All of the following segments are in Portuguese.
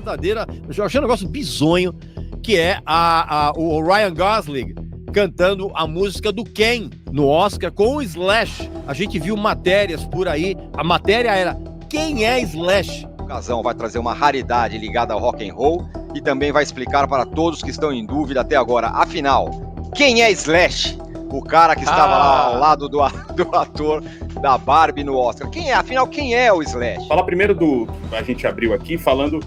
verdadeira... Eu achei um negócio bizonho, que é o Ryan Gosling cantando a música do Ken no Oscar com o Slash. A gente viu matérias por aí, a matéria era: quem é Slash? O Casão vai trazer uma raridade ligada ao rock and roll e também vai explicar para todos que estão em dúvida até agora, afinal, quem é Slash? O cara que estava lá ao lado do ator da Barbie no Oscar. Afinal, quem é o Slash? Fala primeiro a gente abriu aqui falando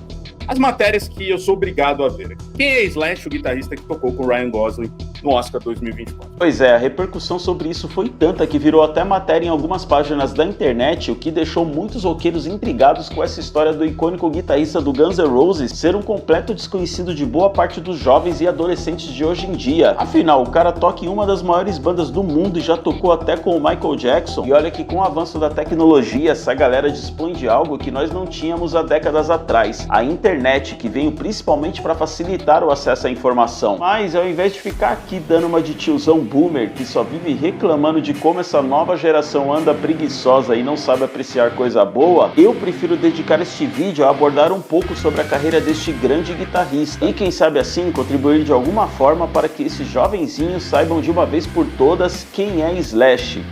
as matérias que eu sou obrigado a ver. Quem é Slash, o guitarrista que tocou com o Ryan Gosling no Oscar 2024? Pois é, a repercussão sobre isso foi tanta que virou até matéria em algumas páginas da internet, o que deixou muitos roqueiros intrigados com essa história do icônico guitarrista do Guns N' Roses ser um completo desconhecido de boa parte dos jovens e adolescentes de hoje em dia. Afinal, o cara toca em uma das maiores bandas do mundo e já tocou até com o Michael Jackson. E olha que com o avanço da tecnologia, essa galera dispõe de algo que nós não tínhamos há décadas atrás: a internet, que veio principalmente para facilitar o acesso à informação. Mas ao invés de ficar aqui dando uma de tiozão boomer que só vive reclamando de como essa nova geração anda preguiçosa e não sabe apreciar coisa boa, eu prefiro dedicar este vídeo a abordar um pouco sobre a carreira deste grande guitarrista e quem sabe assim contribuir de alguma forma para que esses jovenzinhos saibam de uma vez por todas quem é Slash.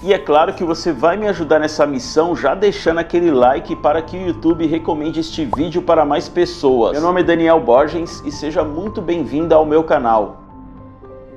E é claro que você vai me ajudar nessa missão já deixando aquele like para que o YouTube recomende este vídeo para mais pessoas. Meu nome é Daniel Borges e seja muito bem-vindo ao meu canal.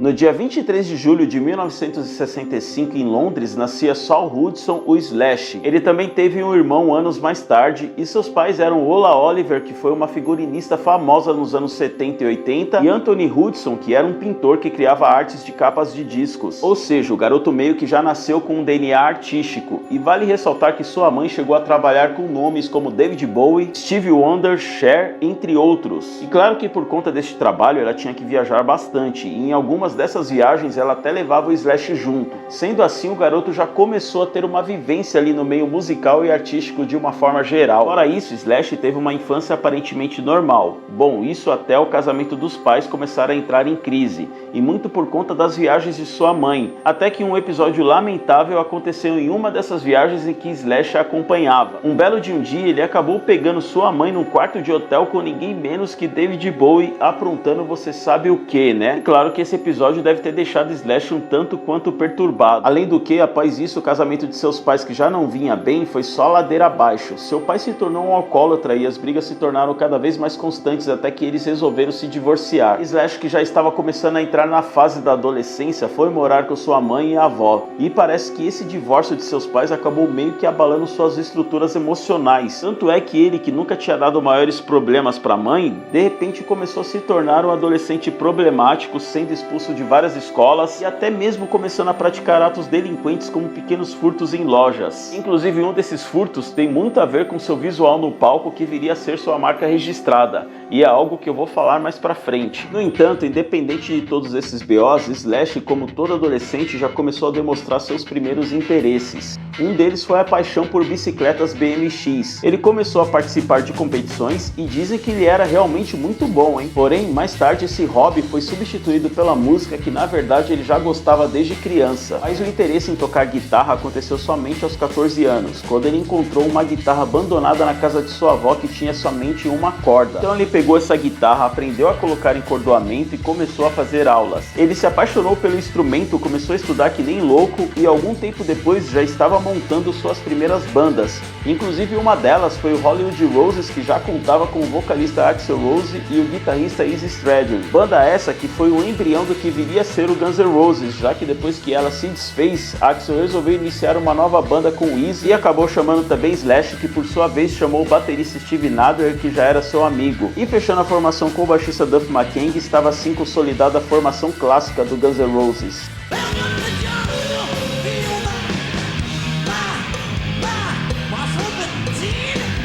No dia 23 de julho de 1965, em Londres, nascia Saul Hudson, o Slash. Ele também teve um irmão anos mais tarde, e seus pais eram Ola Oliver, que foi uma figurinista famosa nos anos 70 e 80, e Anthony Hudson, que era um pintor que criava artes de capas de discos. Ou seja, o garoto meio que já nasceu com um DNA artístico, e vale ressaltar que sua mãe chegou a trabalhar com nomes como David Bowie, Stevie Wonder, Cher, entre outros. E claro que por conta deste trabalho ela tinha que viajar bastante, e em algumas dessas viagens ela até levava o Slash junto. Sendo assim, o garoto já começou a ter uma vivência ali no meio musical e artístico de uma forma geral. Fora isso, Slash teve uma infância aparentemente normal. Bom, isso até o casamento dos pais começar a entrar em crise, e muito por conta das viagens de sua mãe, até que um episódio lamentável aconteceu em uma dessas viagens em que Slash a acompanhava. Um belo de um dia, ele acabou pegando sua mãe num quarto de hotel com ninguém menos que David Bowie, aprontando você sabe o que, né? E claro que esse episódio deve ter deixado Slash um tanto quanto perturbado. Além do que, após isso, o casamento de seus pais, que já não vinha bem, foi só ladeira abaixo. Seu pai se tornou um alcoólatra e as brigas se tornaram cada vez mais constantes até que eles resolveram se divorciar. Slash, que já estava começando a entrar na fase da adolescência, foi morar com sua mãe e avó. E parece que esse divórcio de seus pais acabou meio que abalando suas estruturas emocionais. Tanto é que ele, que nunca tinha dado maiores problemas para a mãe, de repente começou a se tornar um adolescente problemático, sendo expulso de várias escolas e até mesmo começando a praticar atos delinquentes como pequenos furtos em lojas. Inclusive, um desses furtos tem muito a ver com seu visual no palco, que viria a ser sua marca registrada, e é algo que eu vou falar mais pra frente. No entanto, independente de todos esses BOs, Slash, como todo adolescente, já começou a demonstrar seus primeiros interesses. Um deles foi a paixão por bicicletas BMX. Ele começou a participar de competições e dizem que ele era realmente muito bom, hein? Porém, mais tarde esse hobby foi substituído pela música, que na verdade ele já gostava desde criança. Mas o interesse em tocar guitarra aconteceu somente aos 14 anos, quando ele encontrou uma guitarra abandonada na casa de sua avó que tinha somente uma corda. Então ele pegou essa guitarra, aprendeu a colocar encordoamento e começou a fazer aulas. Ele se apaixonou pelo instrumento, começou a estudar que nem louco e algum tempo depois já estava montando suas primeiras bandas. Inclusive uma delas foi o Hollywood Roses, que já contava com o vocalista Axl Rose e o guitarrista Izzy Stradlin. Banda essa que foi o embrião do que viria a ser o Guns N' Roses, já que depois que ela se desfez, Axl resolveu iniciar uma nova banda com o Izzy e acabou chamando também Slash, que por sua vez chamou o baterista Steve Nader, que já era seu amigo. E fechando a formação com o baixista Duff McKagan, estava assim consolidada a formação clássica do Guns N' Roses.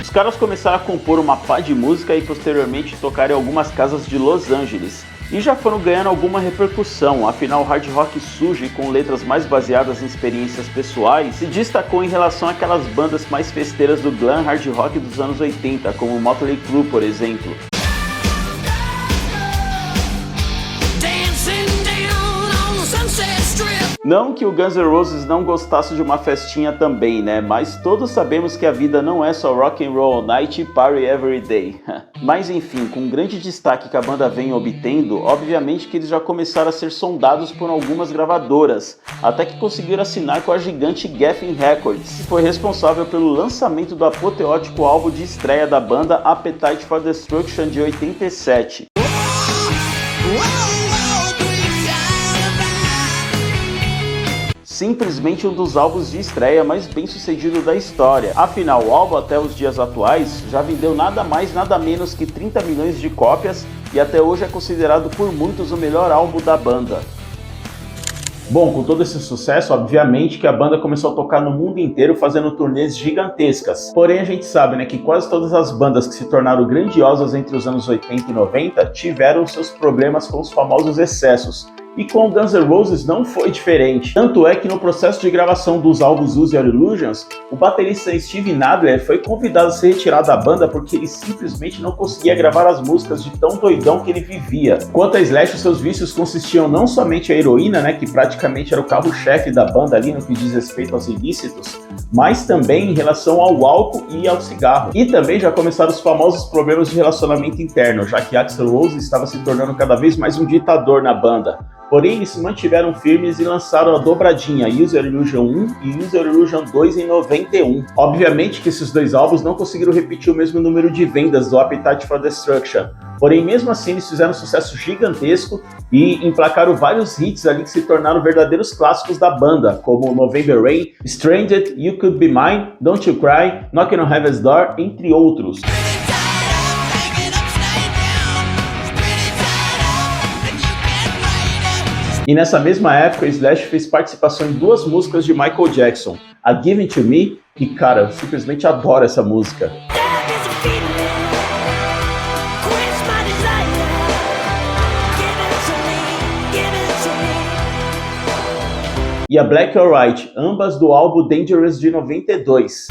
Os caras começaram a compor uma pá de música e posteriormente tocar em algumas casas de Los Angeles. E já foram ganhando alguma repercussão, afinal o hard rock sujo e com letras mais baseadas em experiências pessoais se destacou em relação àquelas bandas mais festeiras do glam hard rock dos anos 80, como o Motley Crue, por exemplo. Não que o Guns N' Roses não gostasse de uma festinha também, né? Mas todos sabemos que a vida não é só rock and roll all night e party every day. Mas enfim, com o grande destaque que a banda vem obtendo, obviamente que eles já começaram a ser sondados por algumas gravadoras, até que conseguiram assinar com a gigante Geffen Records, que foi responsável pelo lançamento do apoteótico álbum de estreia da banda, Appetite for Destruction, de 87. Simplesmente um dos álbuns de estreia mais bem sucedido da história. Afinal, o álbum até os dias atuais já vendeu nada mais nada menos que 30 milhões de cópias e até hoje é considerado por muitos o melhor álbum da banda. Bom, com todo esse sucesso, obviamente que a banda começou a tocar no mundo inteiro fazendo turnês gigantescas. Porém, a gente sabe, né, que quase todas as bandas que se tornaram grandiosas entre os anos 80 e 90 tiveram seus problemas com os famosos excessos. E com Guns N' Roses não foi diferente. Tanto é que no processo de gravação dos álbuns Use Your Illusions, o baterista Steve Nadler foi convidado a se retirar da banda porque ele simplesmente não conseguia gravar as músicas de tão doidão que ele vivia. Quanto a Slash, seus vícios consistiam não somente a heroína, né, que praticamente era o carro-chefe da banda ali no que diz respeito aos ilícitos, mas também em relação ao álcool e ao cigarro. E também já começaram os famosos problemas de relacionamento interno, já que Axl Rose estava se tornando cada vez mais um ditador na banda. Porém, eles se mantiveram firmes e lançaram a dobradinha Use Your Illusion 1 e Use Your Illusion 2 em 91. Obviamente que esses dois álbuns não conseguiram repetir o mesmo número de vendas do Appetite for Destruction. Porém, mesmo assim, eles fizeram um sucesso gigantesco e emplacaram vários hits ali que se tornaram verdadeiros clássicos da banda, como November Rain, Stranded, You Could Be Mine, Don't You Cry, Knocking on Heaven's Door, entre outros. E nessa mesma época, Slash fez participação em duas músicas de Michael Jackson, a Give It To Me, e cara, eu simplesmente adoro essa música. E a Black or White, ambas do álbum Dangerous de 92.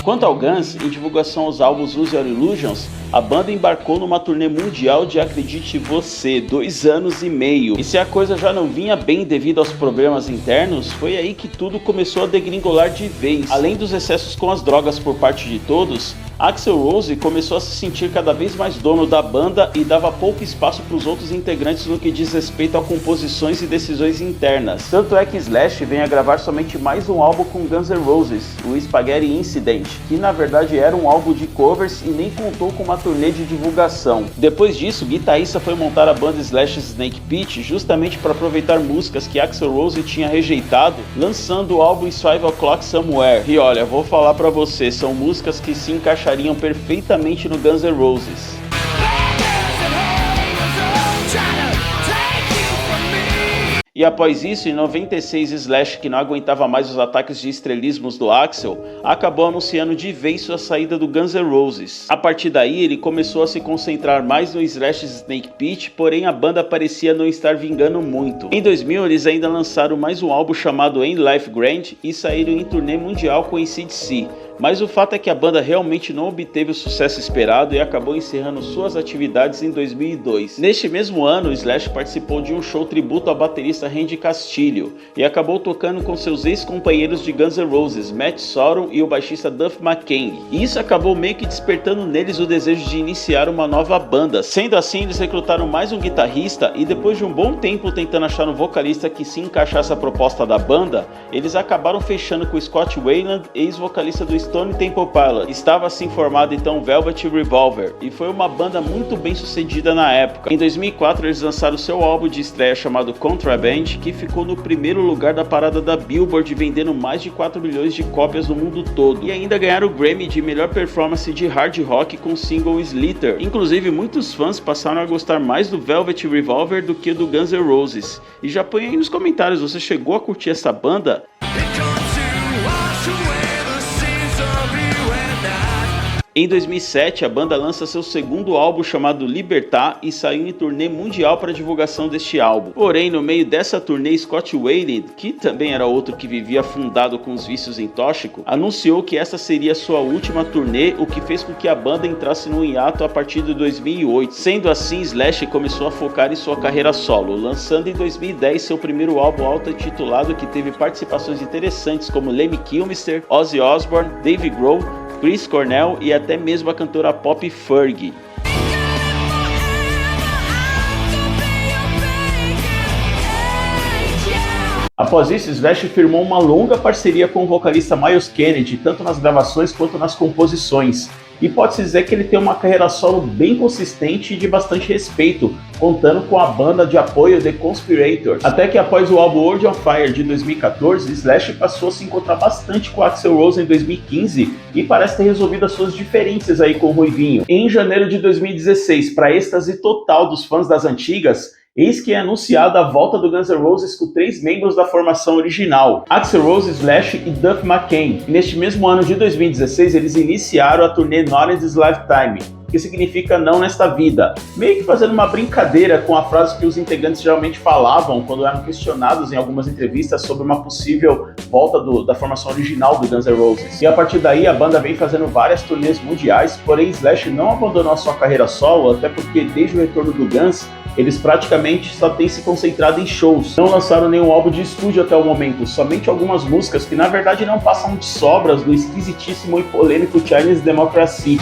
Quanto ao Guns, em divulgação aos álbuns Use Your Illusions, a banda embarcou numa turnê mundial de, acredite você, 2 anos e meio. E se a coisa já não vinha bem devido aos problemas internos, foi aí que tudo começou a degringolar de vez. Além dos excessos com as drogas por parte de todos, Axl Rose começou a se sentir cada vez mais dono da banda e dava pouco espaço para os outros integrantes no que diz respeito a composições e decisões internas. Tanto é que Slash vem a gravar somente mais um álbum com Guns N' Roses, o Spaghetti Incident, que na verdade era um álbum de covers e nem contou com uma turnê de divulgação. Depois disso, o guitarrista foi montar a banda Slash Snake Pit justamente para aproveitar músicas que Axl Rose tinha rejeitado, lançando o álbum 5 O'Clock Somewhere. E olha, vou falar para você, são músicas que se encaixariam perfeitamente no Guns N' Roses. E após isso, em 96, Slash, que não aguentava mais os ataques de estrelismos do Axl, acabou anunciando de vez sua saída do Guns N' Roses. A partir daí, ele começou a se concentrar mais no Slash Snake Pit, porém a banda parecia não estar vingando muito. Em 2000, eles ainda lançaram mais um álbum chamado End Life Grand e saíram em turnê mundial com AC/DC. Mas o fato é que a banda realmente não obteve o sucesso esperado e acabou encerrando suas atividades em 2002. Neste mesmo ano, Slash participou de um show tributo ao baterista Randy Castillo e acabou tocando com seus ex-companheiros de Guns N' Roses, Matt Sorum e o baixista Duff McKagan. E isso acabou meio que despertando neles o desejo de iniciar uma nova banda. Sendo assim, eles recrutaram mais um guitarrista e depois de um bom tempo tentando achar um vocalista que se encaixasse à proposta da banda, eles acabaram fechando com Scott Weiland, ex-vocalista do Stone Temple Pilots. Estava assim formado então Velvet Revolver e foi uma banda muito bem sucedida na época. Em 2004 eles lançaram seu álbum de estreia chamado Contraband, que ficou no primeiro lugar da parada da Billboard, vendendo mais de 4 milhões de cópias no mundo todo. E ainda ganharam o Grammy de melhor performance de hard rock com o single Slither. Inclusive muitos fãs passaram a gostar mais do Velvet Revolver do que do Guns N' Roses. E já põe aí nos comentários, você chegou a curtir essa banda? Em 2007, a banda lança seu segundo álbum chamado Libertar e saiu em turnê mundial para divulgação deste álbum. Porém, no meio dessa turnê, Scott Weiland, que também era outro que vivia afundado com os vícios em tóxico, anunciou que essa seria sua última turnê, o que fez com que a banda entrasse no hiato a partir de 2008. Sendo assim, Slash começou a focar em sua carreira solo, lançando em 2010 seu primeiro álbum auto-intitulado, que teve participações interessantes como Lemmy Kilmister, Ozzy Osbourne, Dave Grohl, Chris Cornell e até mesmo a cantora pop Fergie. Após isso, Slash firmou uma longa parceria com o vocalista Myles Kennedy, tanto nas gravações quanto nas composições. E pode-se dizer que ele tem uma carreira solo bem consistente e de bastante respeito, contando com a banda de apoio The Conspirators. Até que após o álbum World on Fire de 2014, Slash passou a se encontrar bastante com Axl Rose em 2015 e parece ter resolvido as suas diferenças aí com o Ruivinho. Em janeiro de 2016, para êxtase total dos fãs das antigas, eis que é anunciada a volta do Guns N' Roses com 3 membros da formação original, Axl Rose, Slash e Duff McKagan. E neste mesmo ano de 2016, eles iniciaram a turnê Not in This Lifetime, que significa não nesta vida, meio que fazendo uma brincadeira com a frase que os integrantes geralmente falavam quando eram questionados em algumas entrevistas sobre uma possível volta da formação original do Guns N' Roses. E a partir daí a banda vem fazendo várias turnês mundiais, porém Slash não abandonou a sua carreira solo, até porque desde o retorno do Guns, eles praticamente só têm se concentrado em shows. Não lançaram nenhum álbum de estúdio até o momento, somente algumas músicas que na verdade não passam de sobras do esquisitíssimo e polêmico Chinese Democracy.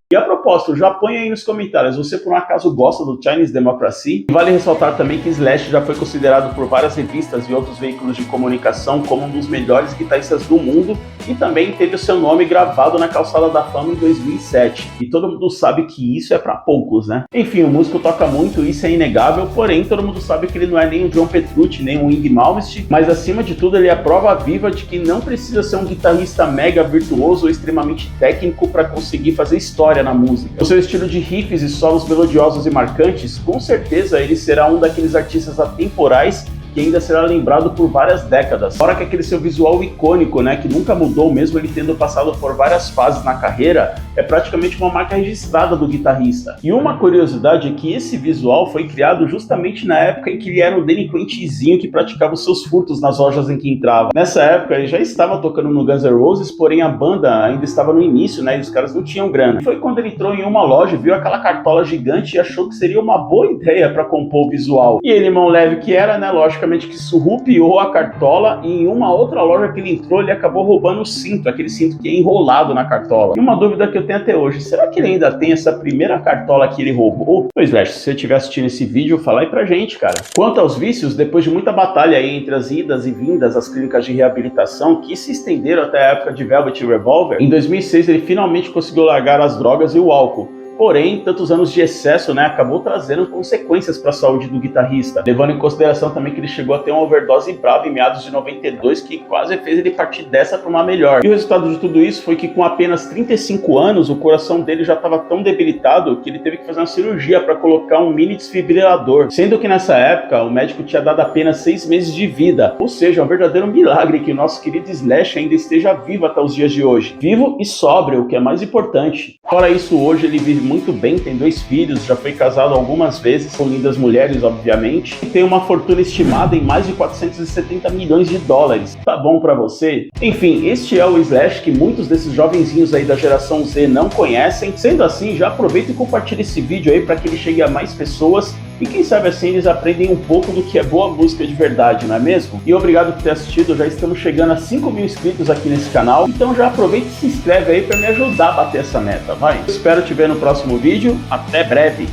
E a propósito, já põe aí nos comentários, você por um acaso gosta do Chinese Democracy? Vale ressaltar também que Slash já foi considerado por várias revistas e outros veículos de comunicação como um dos melhores guitarristas do mundo e também teve o seu nome gravado na Calçada da Fama em 2007. E todo mundo sabe que isso é pra poucos, né? Enfim, o músico toca muito, isso é inegável, porém todo mundo sabe que ele não é nem o John Petrucci, nem o Yngwie Malmsteen, mas acima de tudo ele é a prova viva de que não precisa ser um guitarrista mega virtuoso ou extremamente técnico para conseguir fazer história na música. O seu estilo de riffs e solos melodiosos e marcantes, com certeza ele será um daqueles artistas atemporais que ainda será lembrado por várias décadas. Fora que aquele seu visual icônico, né, que nunca mudou mesmo ele tendo passado por várias fases na carreira, é praticamente uma marca registrada do guitarrista. E uma curiosidade é que esse visual foi criado justamente na época em que ele era um delinquentezinho que praticava os seus furtos nas lojas em que entrava. Nessa época ele já estava tocando no Guns N' Roses, porém a banda ainda estava no início, né, e os caras não tinham grana. Foi quando ele entrou em uma loja, viu aquela cartola gigante e achou que seria uma boa ideia para compor o visual. E ele, mão leve que era, né, lógico que surrupiou a cartola e em uma outra loja que ele entrou, ele acabou roubando o cinto, aquele cinto que é enrolado na cartola. E uma dúvida que eu tenho até hoje, será que ele ainda tem essa primeira cartola que ele roubou? Pois, Slash, se você estiver assistindo esse vídeo, fala aí pra gente, cara. Quanto aos vícios, depois de muita batalha aí entre as idas e vindas às clínicas de reabilitação, que se estenderam até a época de Velvet Revolver, em 2006 ele finalmente conseguiu largar as drogas e o álcool. Porém, tantos anos de excesso, né, acabou trazendo consequências para a saúde do guitarrista, levando em consideração também que ele chegou a ter uma overdose brava em meados de 92 que quase fez ele partir dessa para uma melhor. E o resultado de tudo isso foi que com apenas 35 anos, o coração dele já estava tão debilitado que ele teve que fazer uma cirurgia para colocar um mini desfibrilador, sendo que nessa época o médico tinha dado apenas 6 meses de vida, ou seja, é um verdadeiro milagre que o nosso querido Slash ainda esteja vivo até os dias de hoje, vivo e sóbrio, o que é mais importante. Fora isso, hoje ele vive muito bem, tem 2 filhos, já foi casado algumas vezes com lindas mulheres, obviamente, e tem uma fortuna estimada em mais de 470 milhões de dólares. Tá bom pra você? Enfim, este é o Slash que muitos desses jovenzinhos aí da geração Z não conhecem. Sendo assim, já aproveita e compartilha esse vídeo aí para que ele chegue a mais pessoas e quem sabe assim eles aprendem um pouco do que é boa música de verdade, não é mesmo? E obrigado por ter assistido, já estamos chegando a 5 mil inscritos aqui nesse canal, então já aproveita e se inscreve aí para me ajudar a bater essa meta, vai? Eu espero te ver no próximo vídeo, até breve!